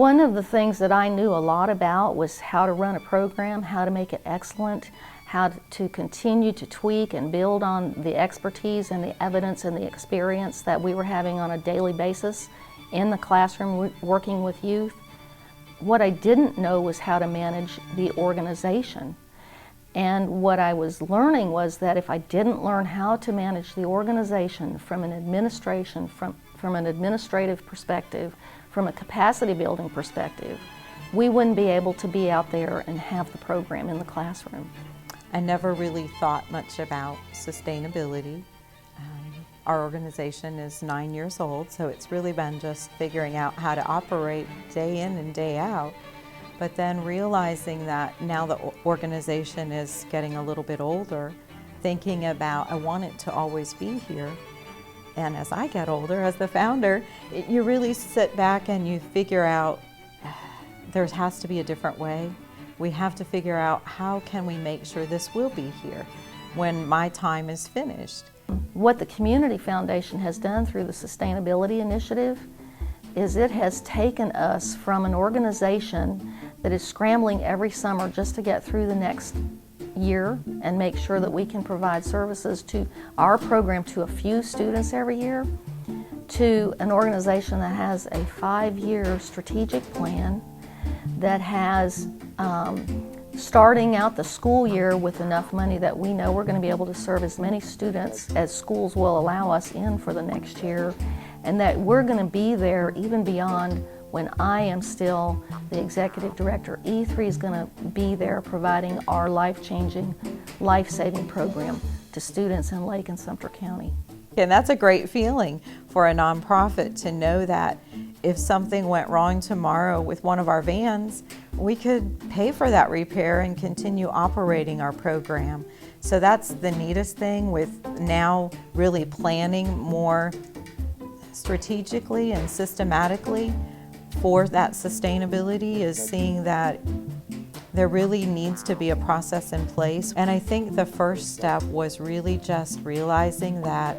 One of the things that I knew a lot about was how to run a program, how to make it excellent, how to continue to tweak and build on the expertise and the evidence and the experience that we were having on a daily basis in the classroom working with youth. What I didn't know was how to manage the organization. And what I was learning was that if I didn't learn how to manage the organization from an administration, from an administrative perspective, from a capacity building perspective, we wouldn't be able to be out there and have the program in the classroom. I never really thought much about sustainability. Our organization is 9 years old, so it's really been just figuring out how to operate day in and day out. But then realizing that now the organization is getting a little bit older, thinking about I want it to always be here. And as I get older, as the founder, you really sit back and you figure out there has to be a different way. We have to figure out how can we make sure this will be here when my time is finished. What the Community Foundation has done through the Sustainability Initiative is it has taken us from an organization that is scrambling every summer just to get through the next year and make sure that we can provide services to our program to a few students every year, to an organization that has a 5-year strategic plan that has starting out the school year with enough money that we know we're going to be able to serve as many students as schools will allow us in for the next year, and that we're going to be there even beyond when I am still the executive director. E3 is going to be there providing our life-changing, life-saving program to students in Lake and Sumter County. And that's a great feeling for a nonprofit to know that if something went wrong tomorrow with one of our vans, we could pay for that repair and continue operating our program. So that's the neatest thing with now really planning more strategically and systematically for that sustainability, is seeing that there really needs to be a process in place. And I think the first step was really just realizing that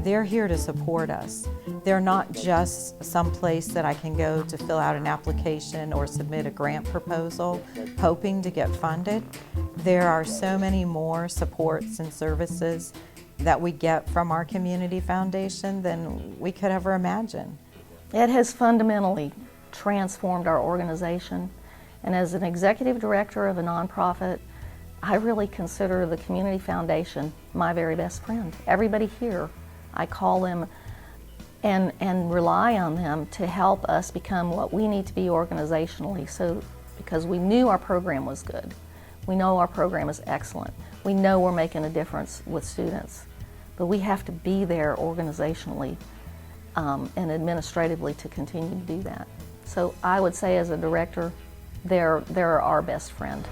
they're here to support us. They're not just some place that I can go to fill out an application or submit a grant proposal hoping to get funded. There are so many more supports and services that we get from our community foundation than we could ever imagine. It has fundamentally transformed our organization, and as an executive director of a nonprofit, I really consider the Community Foundation my very best friend. Everybody here, I call them and rely on them to help us become what we need to be organizationally, so because we knew our program was good. We know our program is excellent. We know we're making a difference with students, but we have to be there organizationally and administratively to continue to do that. So I would say as a director, they're our best friend.